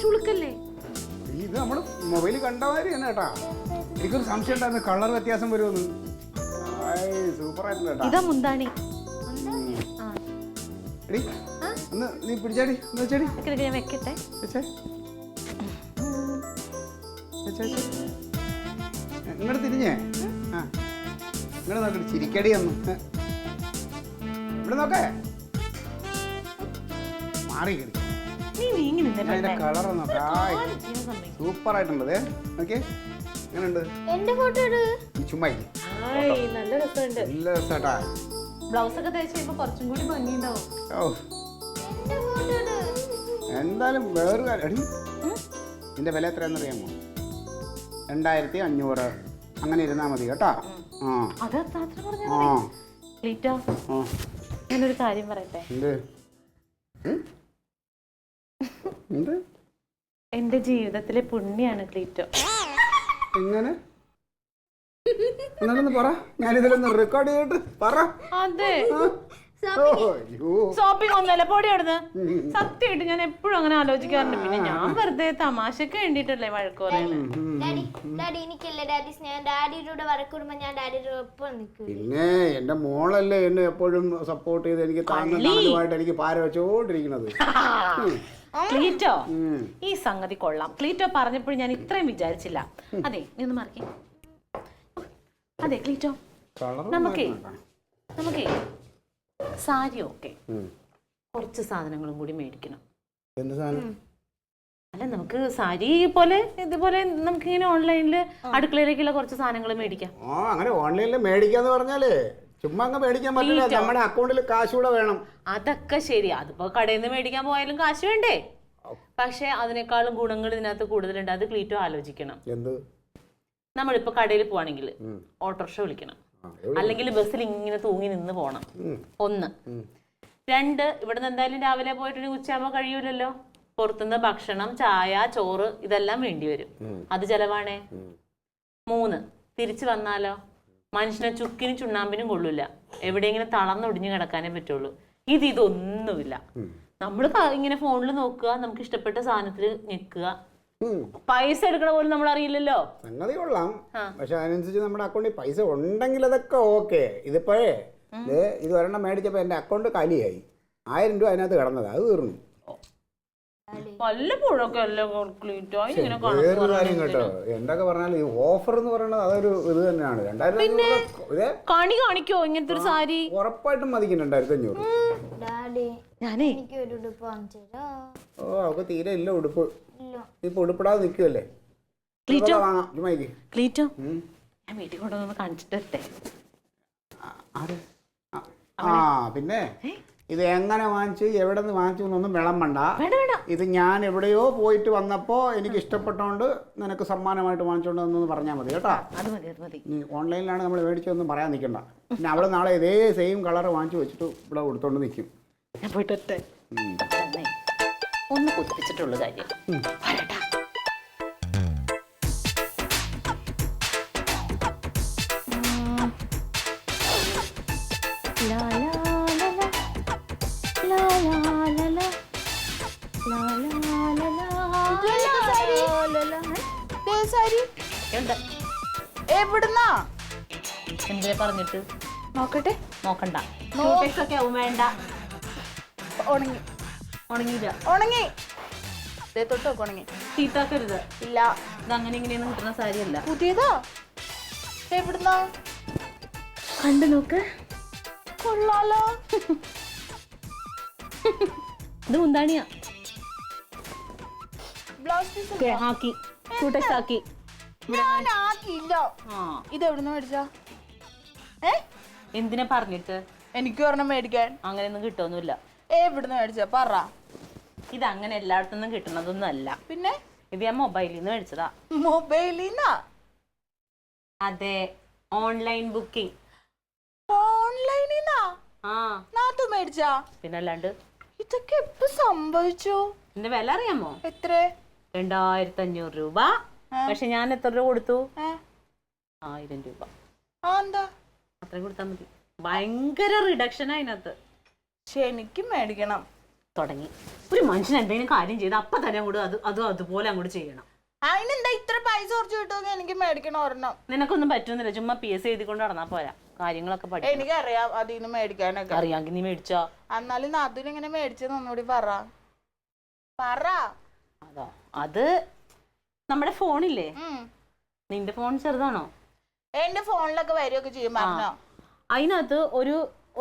ചുളുക്കല്ലേ? ഇത് നമ്മള് മൊബൈലിൽ കണ്ട മാതിരി തന്നെ കേട്ടാ. എനിക്കൊരു സംശയം ഉണ്ടായിരുന്നു കളർ വ്യത്യാസം വരുമെന്ന്. സൂപ്പർ ആയിട്ടില്ല. ഇതാ മുന്താണി. നീ പിടിച്ചാടി വെച്ചാടി. ഞാൻ വെക്കട്ടെ. ഇങ്ങോട്ട് തിരിഞ്ഞേ. ഇങ്ങോട്ട് നോക്കട്ടെ, ചിരിക്കടി ഒന്നും. ഇവിടെ നോക്കേ, മാറി കടി. അതിന്റെ കളർ നോക്കാം. സൂപ്പർ ആയിട്ടുള്ളത്. ഓക്കെ, എങ്ങനെയുണ്ട്? ചുമ്മാ നല്ല രസമുണ്ട്. നല്ല രസാട്ടാ. ബ്ലൗസ് ഒക്കെ തയ്ച്ച് കഴിയുമ്പോ കുറച്ചും കൂടി ഭംഗിയുണ്ടാവും. എന്തായാലും വേറൊരു കാര്യം, ഇതിന്റെ വില എത്രയാണെന്നറിയാമോ? 2500. അങ്ങനെ ഇരുന്നാ മതി കേട്ടാ. ഞാനൊരു കാര്യം പറയട്ടെ. എന്റെ ജീവിതത്തിലെ പുണ്യാണ് ക്ലീറ്റോ. എങ്ങനെ? എന്നാലൊന്ന് പറ, ഞാനിതിലൊന്ന് റെക്കോർഡ് ചെയ്തിട്ട് പറ. അതെ, ഷോപ്പിംഗ് ഒന്നല്ല, പൊടി അവിടുന്ന്. സത്യമായിട്ട് ഞാൻ എപ്പോഴും അങ്ങനെ ആലോചിക്കാറുണ്ട്. പിന്നെ ഞാൻ വെറുതെ തമാശക്ക് വേണ്ടിട്ടല്ലേ വഴക്ക് പറയുന്നത്. പിന്നെ എന്റെ മോളല്ലേ എന്നെ എപ്പോഴും സപ്പോർട്ട് ചെയ്ത് എനിക്ക് താങ്ങുമായിട്ട് എനിക്ക് പാര വെച്ചോണ്ടിരിക്കുന്നത്. ക്ലീറ്റോ, ഈ സംഗതി കൊള്ളാം. ക്ലീറ്റോ പറഞ്ഞപ്പോൾ ഞാൻ ഇത്രയും വിചാരിച്ചില്ല. അതെ, നീ ഒന്ന് മാറിക്കേ. അതെ ക്ലീറ്റോ, നമുക്കേ സാരി ഓക്കെ, കുറച്ച് സാധനങ്ങളും കൂടി മേടിക്കണം. അല്ല, നമുക്ക് സാരി പോലെ ഇതുപോലെ നമുക്ക് ഇങ്ങനെ ഓൺലൈനിൽ അടുക്കളയിലേക്കുള്ള കുറച്ച് സാധനങ്ങൾ മേടിക്കാം. അങ്ങനെ ഓൺലൈനിൽ മേടിക്കാന്ന് പറഞ്ഞാലേ ചുമ്മാ അങ്ങ് മേടിക്കാൻ പറ്റില്ല, നമ്മുടെ അക്കൗണ്ടിൽ കാശ് കൂടെ വേണം. അതൊക്കെ ശരി, അതിപ്പോ കടയിൽ നിന്ന് മേടിക്കാൻ പോയാലും കാശ് വേണ്ടേ? പക്ഷെ അതിനേക്കാളും ഗുണങ്ങൾ ഇതിനകത്ത് കൂടുതലുണ്ട്. അത് ക്ലീറ്റോ ആലോചിക്കണം. എന്ത്? നമ്മളിപ്പോ കടയിൽ പോവാണെങ്കിൽ ഓട്ടോറിക്ഷ വിളിക്കണം, അല്ലെങ്കിൽ ബസ്സിൽ ഇങ്ങനെ തൂങ്ങി നിന്ന് പോണം. 1. 2, ഇവിടുന്ന് എന്തായാലും രാവിലെ പോയിട്ട് ഉച്ചയാകുമ്പോ കഴിയൂലല്ലോ. പുറത്തുനിന്ന് ഭക്ഷണം, ചായ, ചോറ് ഇതെല്ലാം വേണ്ടി വരും. അത് ചെലവാണേ. 3, തിരിച്ചു വന്നാലോ മനുഷ്യനെ ചുക്കിനും ചുണ്ണാമ്പിനും കൊള്ളൂല, എവിടെയെങ്കിലും തളർന്നൊടിഞ്ഞു കിടക്കാനേ പറ്റുള്ളൂ. ഇതൊന്നുമില്ല. നമ്മൾ ഇങ്ങനെ ഫോണിൽ നോക്കുക, നമുക്ക് ഇഷ്ടപ്പെട്ട സാധനത്തിൽ ഞെക്കുക, പൈസ എടുക്കണ പോലും നമ്മൾ അറിയില്ലല്ലോ. സംഗതി കൊള്ളാം, പക്ഷെ അതിനനുസരിച്ച് നമ്മുടെ അക്കൗണ്ടിൽ പൈസ ഉണ്ടെങ്കിൽ അതൊക്കെ ഓക്കെ. ഇതിപ്പോഴേ ഇത് ഒരെണ്ണം മേടിച്ചപ്പോ എന്റെ അക്കൗണ്ട് കാലിയായി. 1000 രൂപ അതിനകത്ത് കിടന്നത്, അത് തീർന്നു. വേറൊരു കാര്യം കേട്ടോ, എന്തൊക്കെ പറഞ്ഞാലും ഈ ഓഫർ എന്ന് പറയുന്നത് അതൊരു ഇത് തന്നെയാണ്. 2000 കണി കാണിക്കോ ഇങ്ങനത്തെ ഒരു സാരി? ഉറപ്പായിട്ടും മതിക്കും 2500. അവക്ക് തീരെ ഇല്ല ഉടുപ്പ്. ഇപ്പൊ ഉടുപ്പിടാതെ നിൽക്കുമല്ലേ. ഞാൻ വീട്ടിൽ കൊണ്ടുവന്ന് കാണിച്ചിട്ടെ. പിന്നെ ഇത് എങ്ങനെ വാങ്ങിച്ചു, എവിടെ നിന്ന് വാങ്ങിച്ചു എന്നൊന്നും വിളമ്പണ്ട. ഇത് ഞാൻ എവിടെയോ പോയിട്ട് വന്നപ്പോ എനിക്ക് ഇഷ്ടപ്പെട്ടോണ്ട് നിനക്ക് സമ്മാനമായിട്ട് വാങ്ങിച്ചോണ്ടെന്ന് പറഞ്ഞാൽ മതി കേട്ടോ. നീ ഓൺലൈനിലാണ് നമ്മൾ മേടിച്ചതൊന്നും പറയാൻ നിൽക്കണ്ട. പിന്നെ അവള് നാളെ ഇതേ സെയിം കളർ വാങ്ങിച്ചു വെച്ചിട്ട് ഇവിടെ കൊടുത്തോണ്ട് നിൽക്കും. ഞാൻ പോയിട്ട് ഒന്ന് കുത്തിപ്പിച്ചിട്ടുള്ള കാര്യം. എവിടുന്നാ? എന്തിനാ പറഞ്ഞിട്ട്? നോക്കട്ടെ. നോക്കണ്ട, വേണ്ട. ഉണങ്ങി. ഉണങ്ങിയില്ല. ഉണങ്ങി. തൊട്ടൊക്കെ ഉണങ്ങി. ചീത്താക്കരുത്. ഇല്ല, ഇതങ്ങനെ ഇങ്ങനെയൊന്നും കിട്ടുന്ന സാരിയല്ല. പുതിയതാ. എവിടുന്നാ? കണ്ടു നോക്ക്. കൊള്ളാലോ. ഇത് മുന്താണിയാ. ബ്ലൗസ് പീസ് ആക്കി, ടൂടെക്സ് ആക്കി. ഞാൻ ആക്കിയില്ല. ഇത് എവിടുന്ന് മേടിച്ചാ? എന്തിനാ പറഞ്ഞിട്ട്? എനിക്ക് ഒരെണ്ണം മേടിക്കാൻ. അങ്ങനെയൊന്നും കിട്ടുമൊന്നുമില്ല. എവിടുന്ന് മേടിച്ചാ പറ. ഇത് അങ്ങനെ എല്ലായിടത്തുനിന്നും കിട്ടുന്നതൊന്നും അല്ല. പിന്നെ ഇത് ഞാൻ മൊബൈലിൽ നിന്ന് മേടിച്ചതാ. മൊബൈലിന്നാ? അതെ, ഓൺലൈൻ ബുക്കിംഗ്. ഓൺലൈനിന്നാ? നാത്തു മേടിച്ചാ? പിന്നെ അല്ലാണ്ട്. ഇതൊക്കെ എപ്പോ സംഭവിച്ചു? ഇതിന്റെ വില അറിയാമോ? എത്ര? 2500 രൂപ. പക്ഷെ ഞാൻ എത്ര രൂപ കൊടുത്തു? 1000 രൂപ. എന്താ അത്രയും കൊടുത്താൽ മതി. ഭയങ്കര റിഡക്ഷൻ അതിനകത്ത്. പക്ഷെ എനിക്ക് മേടിക്കണം. തുടങ്ങി. ഒരു മനുഷ്യൻ എന്തെങ്കിലും കാര്യം ചെയ്ത് അപ്പൊ തന്നെ അങ്ങോട്ട് അതുപോലെ അങ്ങോട്ട് ചെയ്യണം. അതിനെന്താ ഇത്ര പൈസ കുറച്ച് കിട്ടുമെങ്കിൽ എനിക്ക് മേടിക്കണം ഒരെണ്ണം. നിനക്കൊന്നും പറ്റുന്നില്ല, ചുമ്മാ PSC എഴുതിക്കൊണ്ട് നടന്നാ പോരാ, കാര്യങ്ങളൊക്കെ പഠിക്കും. എനിക്കറിയാം അതിന്ന് മേടിക്കാനൊക്കെ. അറിയാമെങ്കിൽ നീ മേടിച്ചോ. എന്നാലും അതിനെങ്ങനെ മേടിച്ചെന്ന് ഒന്നുകൂടി പറ. അതോ, അത് നമ്മുടെ ഫോണില്ലേ, നിന്റെ ഫോൺ ചെറുതാണോ? എന്റെ ഫോണിലൊക്കെ വരികയൊക്കെ ചെയ്യും. പറഞ്ഞോ. അതിനകത്ത്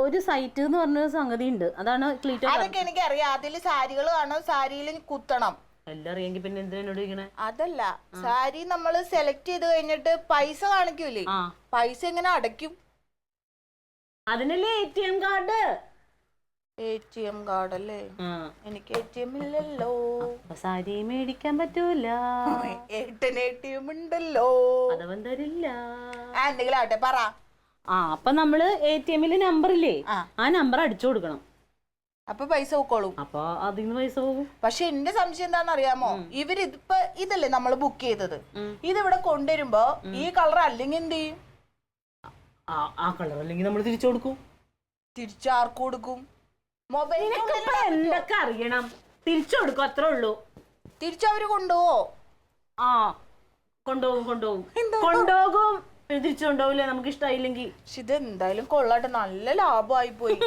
ഒരു സൈറ്റ് എന്ന് പറഞ്ഞ സംഗതി ഉണ്ട്, അതാണ് ക്ലീറ്റോ. അതൊക്കെ എനിക്കറിയാം. അതില് സാരികൾ കാണും, സാരിയിൽ കുത്തണം. എല്ലാം അറിയെങ്കിൽ പിന്നെ എന്തിനോട് ഇരിക്കണേ? അതല്ല, സാരി നമ്മൾ സെലക്ട് ചെയ്ത് കഴിഞ്ഞിട്ട് പൈസ കാണിക്കൂലേ, പൈസ എങ്ങനെ അടയ്ക്കും? അതിനല്ലേ ATM കാർഡ്. ATM കാർഡ് അല്ലേ? എനിക്ക് ATM ഇല്ലല്ലോ. സാരി മേടിക്കാൻ പറ്റൂല. ഏട്ടന് ATM ഉണ്ടല്ലോ. അതവൻ തരില്ല. എന്തെങ്കിലും ആട്ടെ, പറ. അപ്പൊ നമ്മള് ATM-ല് നമ്പർ ഇല്ലേ, ആ നമ്പർ അടിച്ചു കൊടുക്കണം. അപ്പൊ പൈസ പോക്കോളും. അപ്പൊ അതിന്ന് പൈസ പോകും. പക്ഷെ എന്റെ സംശയം എന്താണെന്ന് അറിയാമോ? ഇവരിതിപ്പോ ഇതല്ലേ നമ്മൾ ബുക്ക് ചെയ്തത്, ഇതിവിടെ കൊണ്ടുവരുമ്പോ ഈ കളർ അല്ലെങ്കിൽ എന്ത് ചെയ്യും? ആ കളർ അല്ലെങ്കിൽ നമ്മൾ തിരിച്ചു കൊടുക്കും. തിരിച്ചാർക്ക് കൊടുക്കും? മൊബൈൽ എന്തൊക്കെ അറിയണം? തിരിച്ചു കൊടുക്കും, അത്രേ ഉള്ളൂ. തിരിച്ചവര് കൊണ്ടുപോവോ? കൊണ്ടുപോകും. തിരിച്ചു കൊണ്ടുപോകില്ലേ നമുക്ക് ഇഷ്ടമായില്ലെങ്കിൽ? ഇത് എന്തായാലും കൊള്ളാട്ടെ, നല്ല ലാഭമായി പോയി.